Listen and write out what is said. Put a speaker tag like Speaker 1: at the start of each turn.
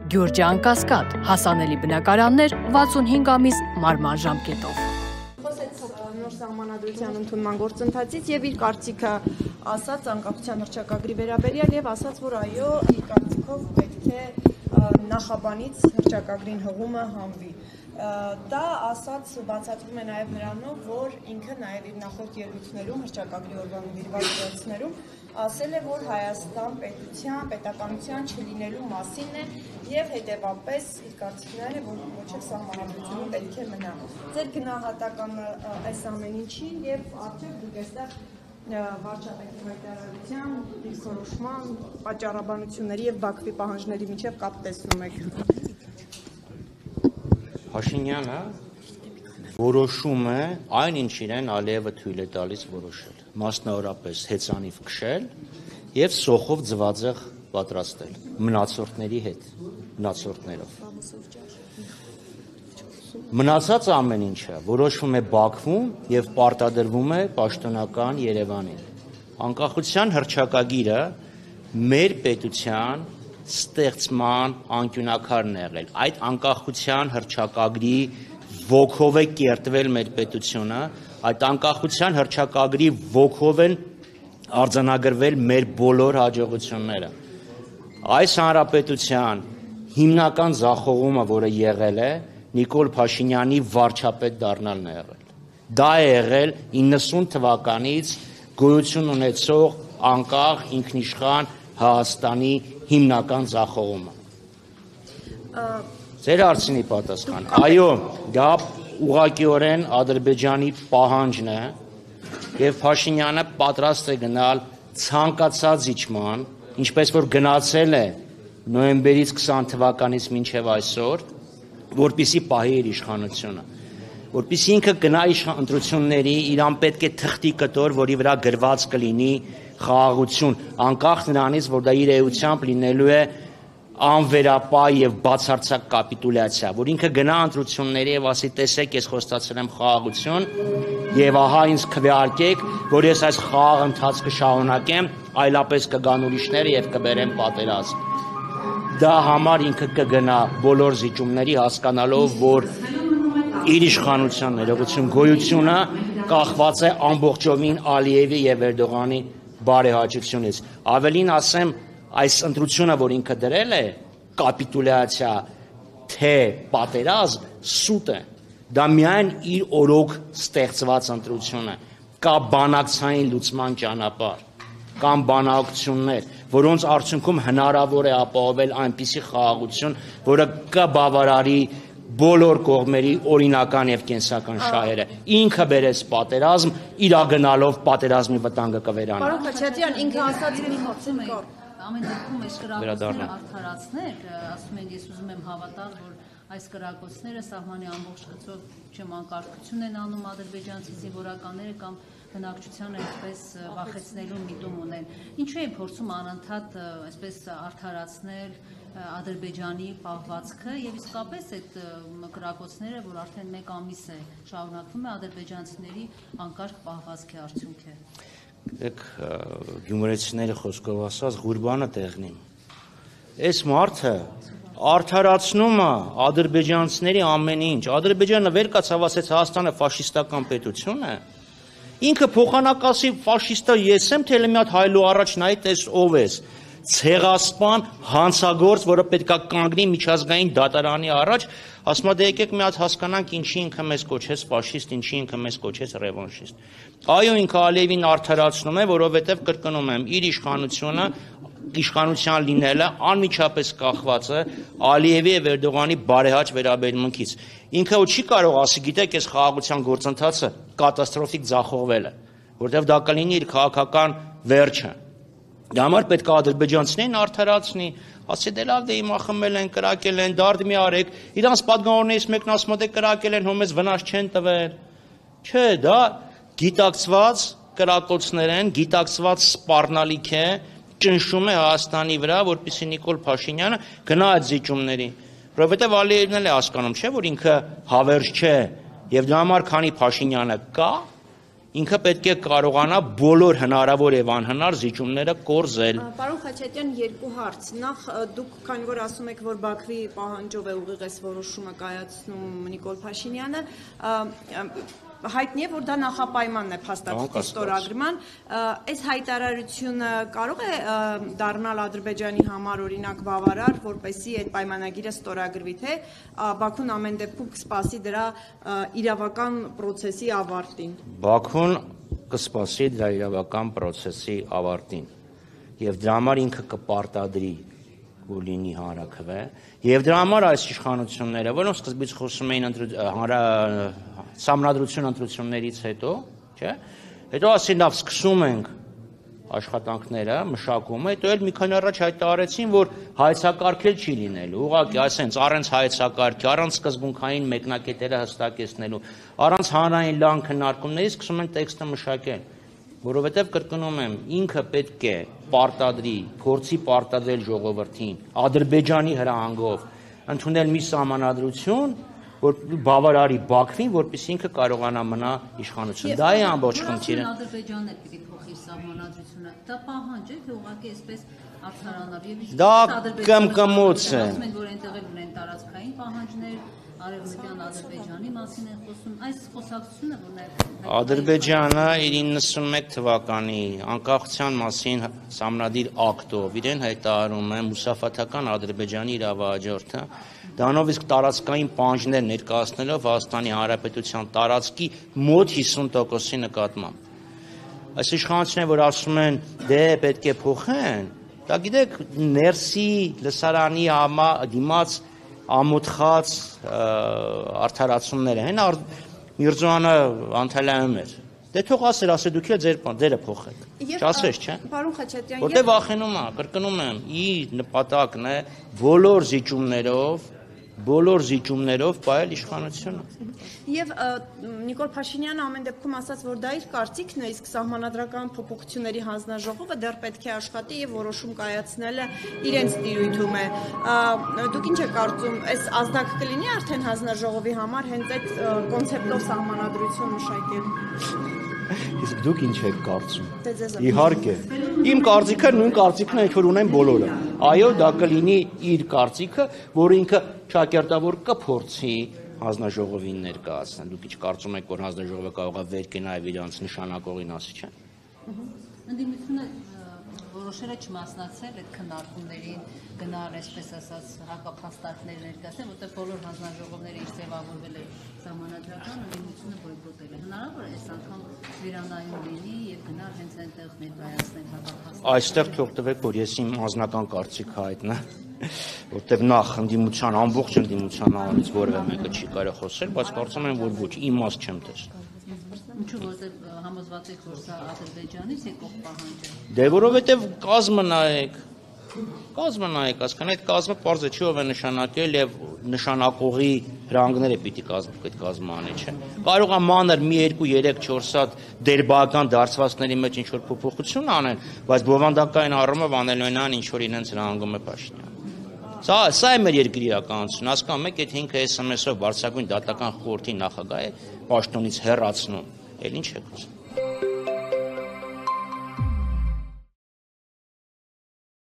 Speaker 1: Գյուրջան Կասկադ, հասանելի բնակարաններ 65 ամիս մարման ժամկետով։
Speaker 2: Խոսեց նոր սահմանադրության ընդունման գործընթացից եւ իր կարծիքը ասաց անկախության հռչակագրի վերաբերյալ եւ ասաց, որ այո, իր կարծիքով պետք է նախաբանից հռչակագրին հղումը հանվի։ Դա ասաց բացատրում է նաև նրանով, որ ինքը նաև իր նախորդ ելույթներում հռչակագրի օրվա նվիրվածություններում ասել է, որ Հայաստան պետականության չլինելու մասին է եւ հետեւապես իր կարծիքներն է, որ ոչ էլ սահմանադրությունը պետք է մնա։ Ձեր գնահատականը այս ամեն ինչի եւ արդյոք դուք այստեղ վարչապետի հայտարարության, դիրքորոշման, պատճառաբանությունների եւ Բաքվի պահանջների միջև կապ տեսնում եք։
Speaker 3: Փաշինյանը որոշում է այն, ինչ իրեն Ալիևը թույլ է տալիս որոշել, մասնավորապես հեծանիվ քշել եւ սոխով ձվածեղ պատրաստել մնացորդների հետ, մնացորդներով։ Մնացած ամեն ինչը որոշվում է Բաքվում եւ պարտադրվում է պաշտոնական Երևանին։ Անկախության հռչակագիրը մեր պետության ստեղծման անկյունակարն է եղել։ Այդ անկախության հռչակագրի ոգով է կերտվել մեր պետությունը, այդ անկախության հռչակագրի ոգով են արձանագրվել մեր բոլոր հաջողությունները։ Այս հանրապետության հիմնական ձախողումը, որը եղել է, Նիկոլ Փաշինյանի վարչապետ դառնալն է եղել։ Դա է եղել 90 թվականից գոյություն ունեցող անկախ ինքնիշխան Հայաստանի հիմնական ձախողումը։ Ձեր հարցինի պատասխան։ Այո, դա ուղղակիորեն Ադրբեջանի պահանջն է եւ Փաշինյանը պատրաստ է գնալ ցանկացած իջման, ինչպես որ գնացել է նոյեմբերից 20 թվականից մինչեւ այսօր, որպիսի պահի իր իշխանությունը, որպիսի ինքը գնա ընտրությունների, իրան պետք է թղթի կտոր, որի վրա գրված կլինի խաղաղություն, անկախ նրանից, որ դա իր էությամբ լինելու է անվերապահ եւ բացարձակ կապիտուլյացիա, որ ինքը գնա ընտրությունների եւ ասի, տեսեք, ես խոստացել եմ խաղաղություն եւ ահա ինձ քվեարկեք, որ ես այս խաղաղ ընթացքը շարունակեմ, այլապես կգան ուրիշները եւ կբերեմ պատերազմ։ Դա համար ինքը կգնա բոլոր զիջումների, հասկանալով, որ իր իշխանության ներողություն գոյությունը կախված է ամբողջովին Ալիևի եւ Էրդողանի բարեհաճությունից։ Ավելին ասեմ, այս ընտրությունը, որ ինքը դրել է, կապիտուլյացիա, թե պատերազմ, սուտ է։ Դա միայն իր օրոք ստեղծված ընտրություն է։ Կա բանակցային լուծման ճանապարհ, կամ բանակցություններ, որոնց արդյունքում հնարավոր է ապահովել այնպիսի խաղաղություն, որը կբավարարի բոլոր կողմերի օրինական եւ կենսական շահերը։ Ինքը բերեց պատերազմ, իրագնալով պատերազմի վտանգը կվերանա։
Speaker 2: Պարոն Խաչատյան, ինքը ասաց մի հարցում կար։
Speaker 4: Ամեն դեպքում այս կրակոցները արդարացնել, ասում են, ես ուզում եմ հավատալ, որ այս կրակոցները սահմանի ամբողջ գծով չմանկարկություն են անում ադրբեջանցի զինվորականները կամ բնակչությանը այսպես վախեցնելու միտում ունեն։ Ինչու են փորձում անընդհատ այսպես արդարացնել Ադրբեջանի պահվածքը եւ իսկապես այդ կրակոցները, որ արդեն 1 ամիս է շարունակվում է, ադրբեջանցիների անկարգ պահվածքի արդյունք է։
Speaker 3: Դեք գյումրեցիների խոսքով ասած Ղուրբանը տեղնին։ Այս մարդը արդարացնում է ադրբեջանցիների ամեն ինչ։ Ադրբեջանը վեր կացավ, ասեց Հայաստանը ֆաշիստական պետություն է։ Ինքը փոխանակասի ֆաշիստը ես եմ, թե մի հատ հայլու առաջ նայի, տես ով ես։ Ցեղասպան, հանցագործ, որը պետքա կանգնի միջազգային դատարանի առաջ, ասում է դե եկեք մի հատ հասկանանք ինչի ինքը մեզ կոչեց ֆաշիստ, ինչի ինքը մեզ կոչեց ռևանշիստ։ Այո, ինքը Ալիևին արդարացնում է, որովհետև կրկնում եմ, իր իշխանության լինելը անմիջապես կախված է Ալիևի եւ Էրդողանի բարեհաճ վերաբերմունքից։ Ինքը չի կարող ասի, գիտեք, այս խաղաղության գործընթացը կատաստրոֆիկ ձախողվել է, որովհետև դա կլինի իր քաղաքական վերջը։ Դա համար պետք է ադրբեջանցիներին արդարացնի, ասի դե լավ, դե հիմա խմել են, կրակել են, դարդ մի արեք, իրանց պատգամավորներից մեկն ասում է դե կրակել են, հոմես վնաս չեն տվել։ Չէ, դա գիտակցված կրակոցներ են, գիտակցված սպառնալիք է, ճնշում է Հայաստանի վրա, որպեսզի Նիկոլ Փաշինյանը գնա այդ զիջումների։ Որովհետև Ալիևն էլ է հասկանում, չէ, որ ինքը հավերժ չէ, եւ դրա համար քանի Փաշինյանը կա, ինքը պետք է կարողանա բոլոր հնարավոր եւ անհնար զիջումները կորզել։
Speaker 2: Պարոն Խաչատյան, երկու հարց։ Նախ դուք քանի որ ասում եք, որ Բաքվի պահանջով է ուղիղ այս որոշումը կայացնում Նիկոլ Փաշինյանը, հայտնի է, որ դա նախապայմանն է փաստաթղթի ստորագրման, այս հայտարարությունը կարող է դառնալ Ադրբեջանի համար օրինակ բավարար, որպեսզի այդ պայմանագիրը ստորագրվի, թե Բաքուն ամեն դեպքում կսպասի դրա իրավական process-ի ավարտին։
Speaker 3: Բաքուն կսպասի դրա իրավական process-ի ավարտին եւ դրա համար ինքը կպարտադրի որ լինի հանրաքվե եւ դրա համար այս իշխանությունները, որոնք սկզբից խոսում էին Սահմանադրություն ընտրություններից հետո, չէ՞, հետո ասին լավ սկսում ենք աշխատանքները, մշակումը, հետո էլ մի քանի առաջ հայտարարեցին, որ հայեցակարգել չի լինելու, ուղղակի այսենց առանց հայեցակարգի, առանց սկզբունքային մեկնակետերը հստակեցնելու, առանց հանրային լայն քննարկումների սկսում են տեքստը մշակել, որովհետև կրկնում եմ, ինքը պետք է պարտադրի, փորձի պարտադրել ժողովրդին, Ադրբեջանի հրահանգով ընդունել մի սահմանադրություն, որ բավարարի Բաքվին, որպեսզի ինքը կարողանա մնա իշխանություն։ Դա է ամբողջ խնդիրը։
Speaker 4: Ադրբեջանն է պիտի փոխի սահմանադրությունը։ Դա պահանջ է, թե ուղղակի այսպես արդարանալ եւ իսկ
Speaker 3: դա կմկմոց է։
Speaker 4: Ասում են, որ այնտեղ էլ ունեն տարածքային պահանջներ, արևմտյան Ադրբեջանի մասին են խոսում։ Այս խոսակցությունը, որ նաեւ
Speaker 3: Ադրբեջանը իր 91 թվականի անկախության մասին սահմանադիր ակտով իրեն հայտարարում է մուսաֆաթական Ադրբեջանի իրավահաջորդը, դրանով իսկ տարածքային պահանջներ ներկայացնելով Հայաստանի Հանրապետության տարածքի մոտ 50%-ի նկատմամբ։ Այս իշխանությունները, որ ասում են, դե պետք է փոխեն, դա գիտեք, ներսի լսարանի դիմաց ամոթխած արդարացումներ են, Միրզոյանը Անտալիայում էր։ Դե թող ասեր, դուք էլ ձերը փոխեք։ Չասես, չէ՞։
Speaker 2: Պարոն Խաչատյան,
Speaker 3: որտեղ վախենում է, կրկնում եմ, իր նպատակն է բոլոր զիջումներով պահել իշխանությունը։
Speaker 2: Եվ Նիկոլ Փաշինյանը ամեն դեպքում ասաց, որ դա իր կարծիքն է, իսկ սահմանադրական փոփոխությունների հանձնաժողովը դեռ պետք է աշխատի եւ որոշում կայացնելը իրենց տիրույթում է։ Դուք ինչ եք կարծում, այս ազդակ կլինի արդեն հանձնաժողովի համար հենց այդ կոնցեպտով սահմանադրություն մշակել։
Speaker 3: Իսկ դուք ինչ եք կարծում։ Իհարկե։ Իմ կարծիքը նույն կարծիքն է, որ ունեն բոլորը։ Այո, դա կլինի իր կարծիքը, որը ինքը ճակերտավոր կփորձի հանձնաժողովին ներկայացնել։ Դուք ինչ կարծում եք, որ հանձնաժողովը կարող է վեր կենալ իրենց նշանակողին ասի, չէ՞։
Speaker 4: Ընդդիմությունը որոշել է չմասնակցել այդ քննարկումներին, գնալ, այսպես ասած, հակափաստարկներ ներկայացնել, որտեղ բոլոր հանձնաժողովները ինչ ձևավորվել է սահմանադրական, ընդդիմությունը բոյկոտել է։ Հնարավոր է այս անգամ վերանայում լինի եւ գնալ հենց այնտեղ ներկայացնել հակափաստարկներ։
Speaker 3: Այստեղ թող տվեք, որ ես իմ անձնական կարծիքը հայտնեմ, որտեղ նախ ընդդիմության ամբողջ ընդդիմության անունից որևէ մեկը չի կարող խոսել, բայց կարծում եմ, որ ոչ, իմաստ չեմ տեսնում։
Speaker 4: Ինչու՞ որտեղ համոզված եք, որ սա Ադրբեջանից եկող պահանջ է։
Speaker 3: Դե որովհետև կազմը նայեք, ասկան այդ կազմը պարզ է չի ով է նշանակել եւ նշանակողի հրանգները պիտի այդ կազմը անի, չէ։ Կարող է մանր մի 2-3-4 հատ դերբական դարձվածների մեջ ինչ որ փոփոխություն անեն, բայց բովանդակային առումով անելու են ինչ որ իրենց հրանգում է Փաշինյանը։ Սա է մեր երկրի իրականությունը, հասկանում եք, եթե ինքը SMS-ով բարձրագույն դատական խորհրդի նախագահ է պաշտոնից հեռացնում, էլ ինչ է կասում։